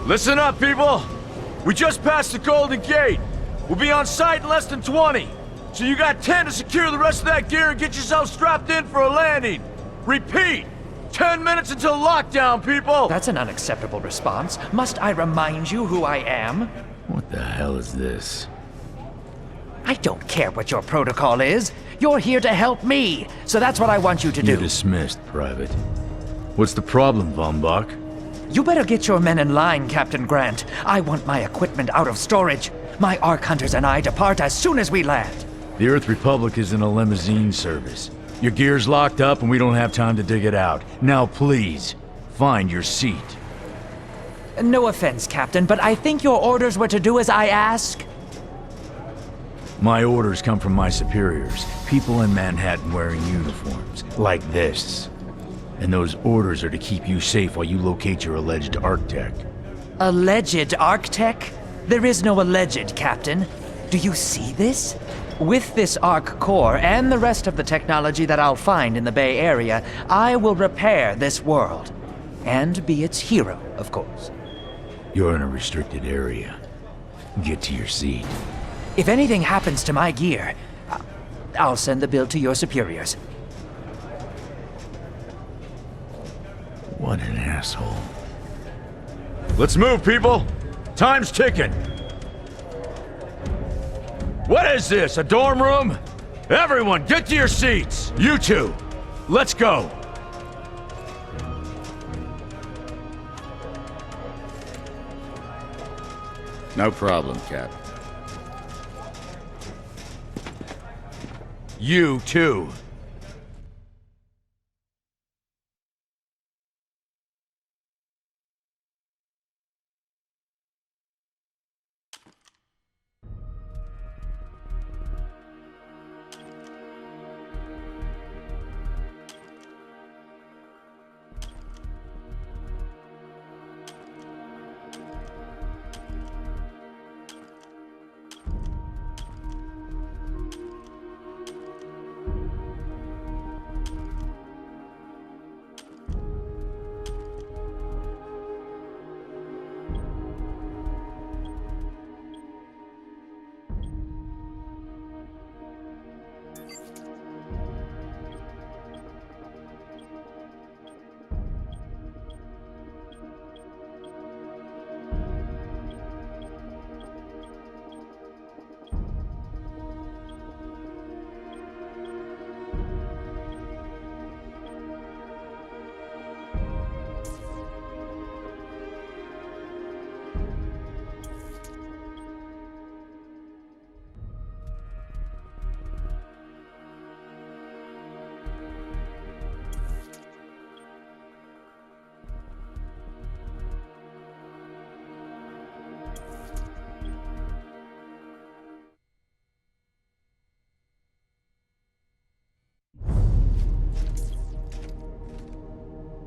Listen up, people! We just passed the Golden Gate. We'll be on site in less than 20. So you got 10 to secure the rest of that gear and get yourself strapped in for a landing. Repeat! 10 minutes until lockdown, people! That's an unacceptable response. Must I remind you who I am? What the hell is this? I don't care what your protocol is. You're here to help me, so that's what I want you to do. You're dismissed, Private. What's the problem, Von Bach? You better get your men in line, Captain Grant. I want my equipment out of storage. My Ark Hunters and I depart as soon as we land. The Earth Republic is in a limousine service. Your gear's locked up and we don't have time to dig it out. Now please, find your seat. No offense, Captain, but I think your orders were to do as I ask. My orders come from my superiors. People in Manhattan wearing uniforms, like this. And those orders are to keep you safe while you locate your alleged Architect. Alleged Architect? There is no alleged, Captain. Do you see this? With this Ark core and the rest of the technology that I'll find in the Bay Area, I will repair this world. And be its hero, of course. You're in a restricted area. Get to your seat. If anything happens to my gear, I'll send the bill to your superiors. What an asshole. Let's move, people! Time's ticking! What is this, a dorm room? Everyone, get to your seats! You two, let's go! No problem, Cap. You too.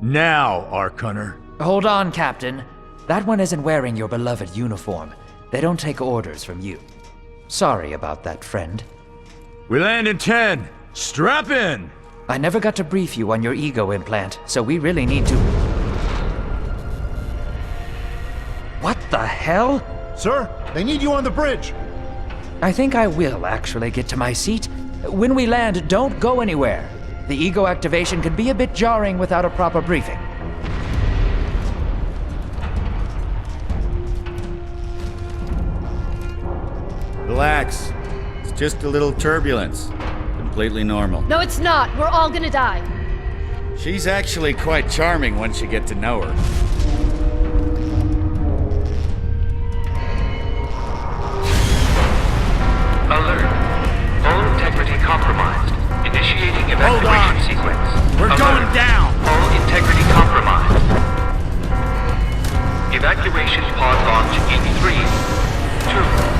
Now, Ark Hunter. Hold on, Captain. That one isn't wearing your beloved uniform. They don't take orders from you. Sorry about that, friend. We land in 10. Strap in! I never got to brief you on your ego implant, so we really need to... What the hell? Sir, they need you on the bridge. I think I will actually get to my seat. When we land, don't go anywhere. The ego activation can be a bit jarring without a proper briefing. Relax. It's just a little turbulence. The completely normal. No, it's not. We're all gonna die. She's actually quite charming once you get to know her. Alert. All integrity compromised. Initiating Hold on. evacuation sequence. We're Alert. going down. All integrity compromised. Evacuation pod launch in 3, 2.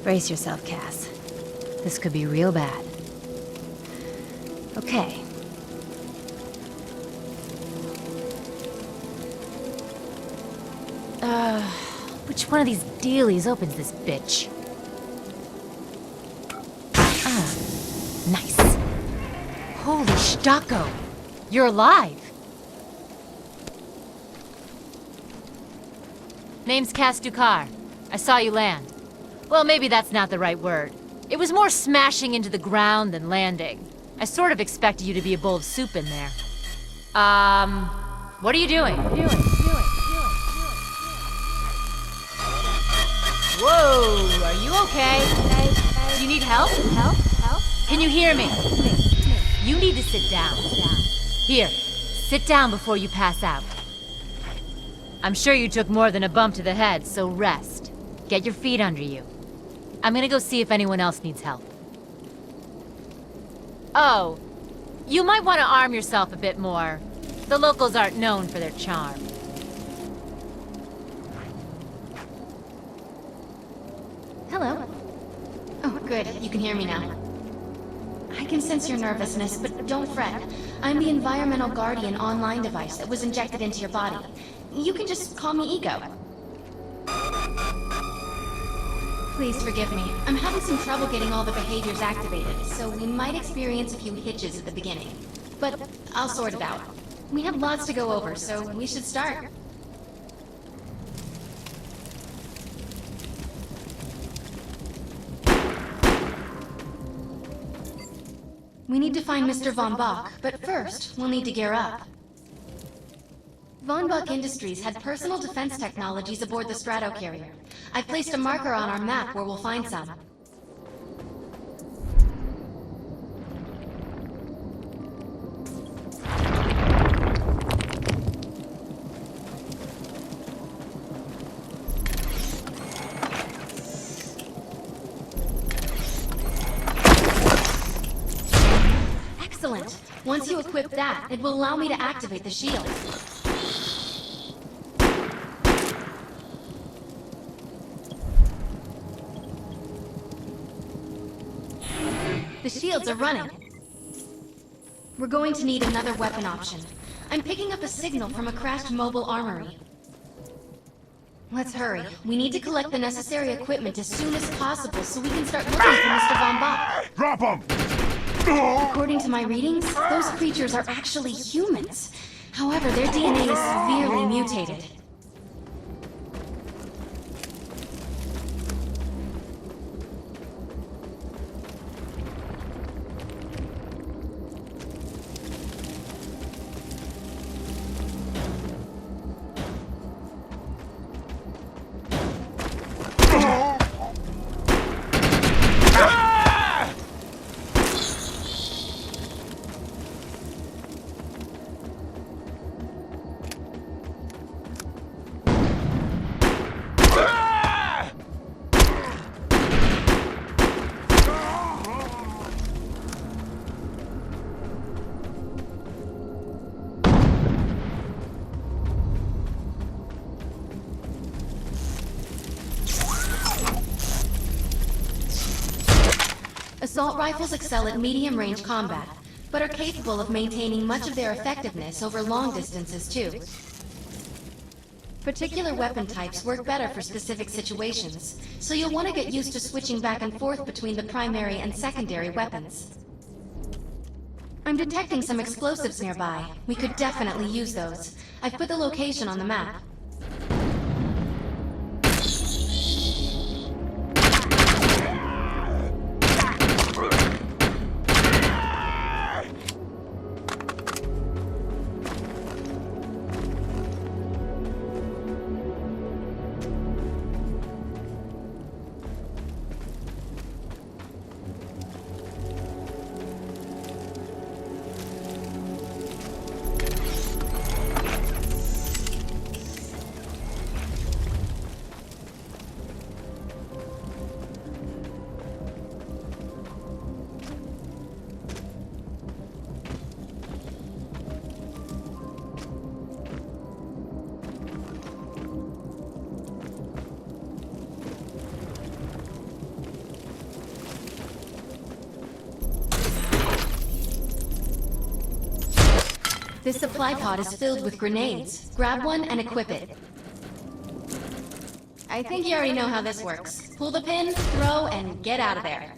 Brace yourself, Cass. This could be real bad. Okay. Which one of these dealies opens this bitch? Nice. Holy Stocko! You're alive! Name's Cass Dukar. I saw you land. Well, maybe that's not the right word. It was more smashing into the ground than landing. I sort of expected you to be a bowl of soup in there. What are you doing? Whoa, are you okay? Do you need help? Help? Can you hear me? You need to sit down. Here, sit down before you pass out. I'm sure you took more than a bump to the head, so rest. Get your feet under you. I'm gonna go see if anyone else needs help. Oh, you might want to arm yourself a bit more. The locals aren't known for their charm. Hello. Oh, good. You can hear me now. I can sense your nervousness, but don't fret. I'm the Environmental Guardian online device that was injected into your body. You can just call me Ego. Please forgive me. I'm having some trouble getting all the behaviors activated, so we might experience a few hitches at the beginning. But I'll sort it out. We have lots to go over, so we should start. We need to find Mr. Von Bach, but first, we'll need to gear up. Von Bach Industries had personal defense technologies aboard the Stratocarrier. I've placed a marker on our map where we'll find some. Excellent. Once you equip that, it will allow me to activate the shield. The shields are running. We're going to need another weapon option. I'm picking up a signal from a crashed mobile armory. Let's hurry. We need to collect the necessary equipment as soon as possible so we can start looking for Mr. Von Bach. Drop him! According to my readings, those creatures are actually humans. However, their DNA is severely mutated. Assault rifles excel at medium-range combat, but are capable of maintaining much of their effectiveness over long distances, too. Particular weapon types work better for specific situations, so you'll want to get used to switching back and forth between the primary and secondary weapons. I'm detecting some explosives nearby. We could definitely use those. I've put the location on the map. This supply pod is filled with grenades. Grab one and equip it. I think you already know how this works. Pull the pin, throw, and get out of there.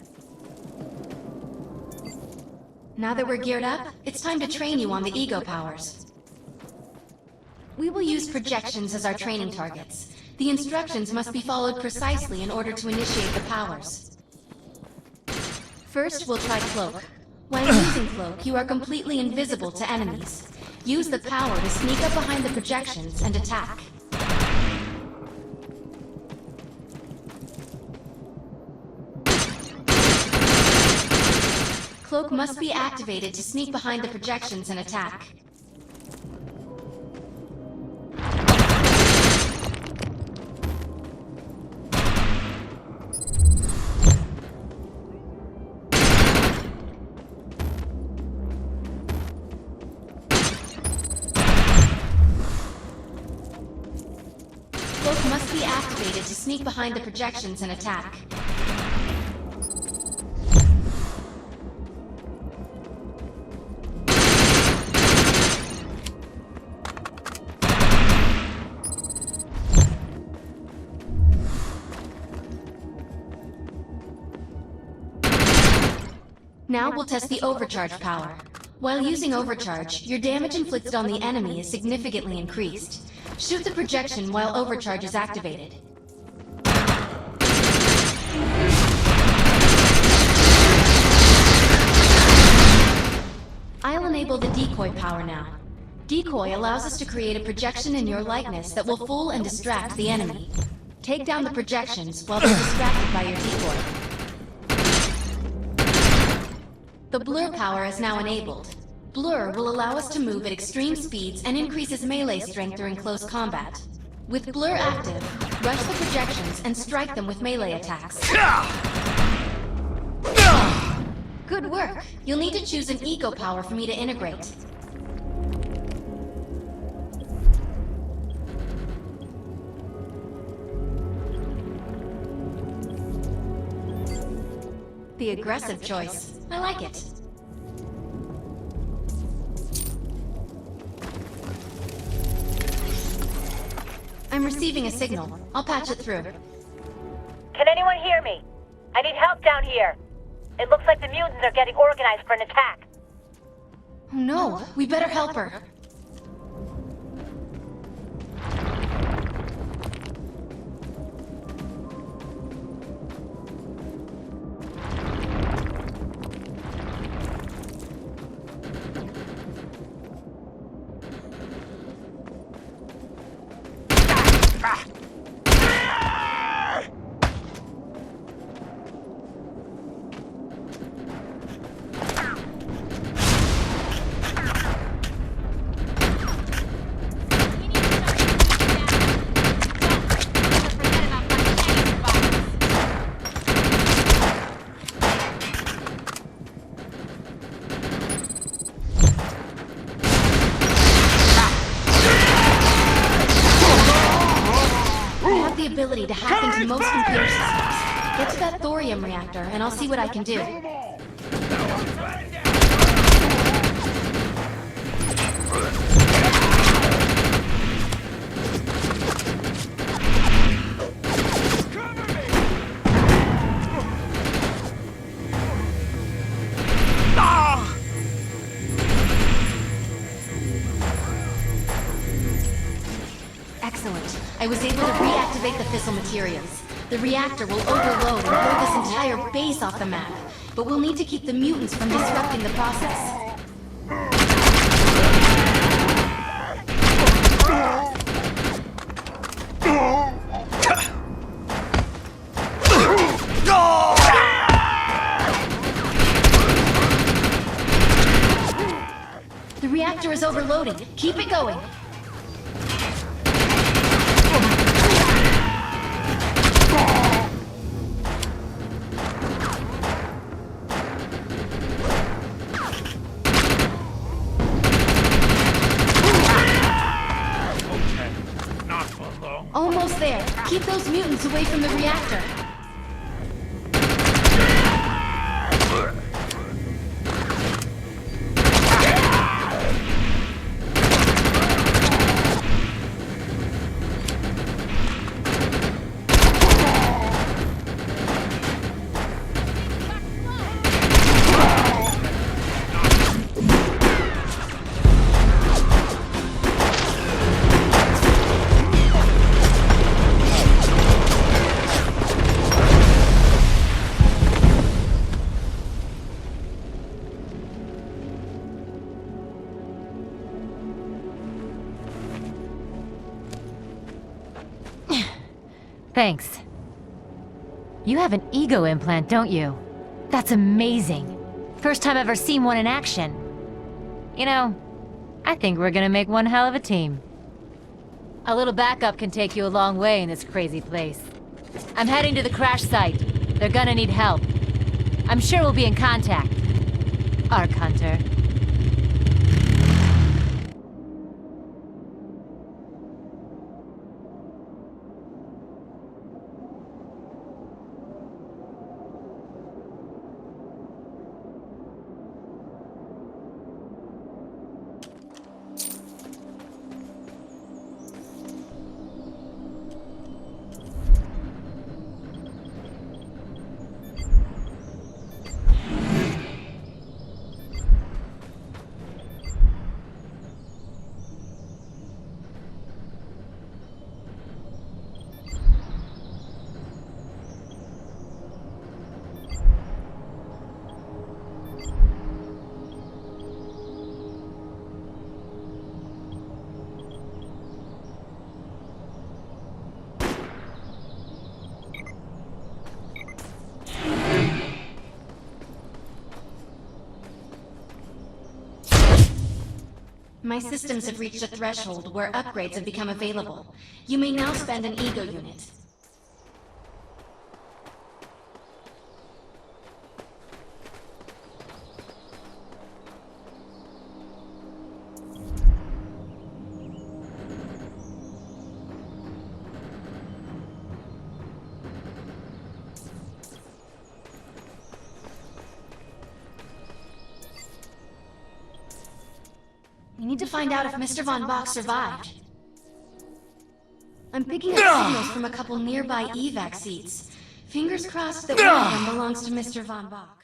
Now that we're geared up, it's time to train you on the ego powers. We will use projections as our training targets. The instructions must be followed precisely in order to initiate the powers. First, we'll try Cloak. While using Cloak, you are completely invisible to enemies. Use the power to sneak up behind the projections and attack. Cloak must be activated to sneak behind the projections and attack. Cloak must be activated to sneak behind the projections and attack. Now we'll test the overcharge power. While using overcharge, your damage inflicted on the enemy is significantly increased. Shoot the projection while overcharge is activated. I'll enable the decoy power now. Decoy allows us to create a projection in your likeness that will fool and distract the enemy. Take down the projections while they're distracted by your decoy. The blur power is now enabled. Blur will allow us to move at extreme speeds and increases melee strength during close combat. With Blur active, rush the projections and strike them with melee attacks. Good work! You'll need to choose an eco power for me to integrate. The aggressive choice. I like it. I'm receiving a signal. I'll patch it through. Can anyone hear me? I need help down here. It looks like the mutants are getting organized for an attack. Oh no, we better help her. Ability to hack into most computer systems. Get to that thorium reactor, and I'll see what I can do. Excellent. I was able to reactivate the fissile materials. The reactor will overload and blow this entire base off the map, but we'll need to keep the mutants from disrupting the process. The reactor is overloading. Keep it going. Almost there. Keep those mutants away from the reactor. Thanks. You have an ego implant, don't you? That's amazing. First time I've ever seen one in action. You know, I think we're gonna make one hell of a team. A little backup can take you a long way in this crazy place. I'm heading to the crash site. They're gonna need help. I'm sure we'll be in contact. Ark Hunter. My systems have reached a threshold where upgrades have become available. You may now spend an ego unit. We need to find out if Mr. Von Bach survived. I'm picking up signals from a couple nearby evac seats. Fingers crossed that one of them belongs to Mr. Von Bach.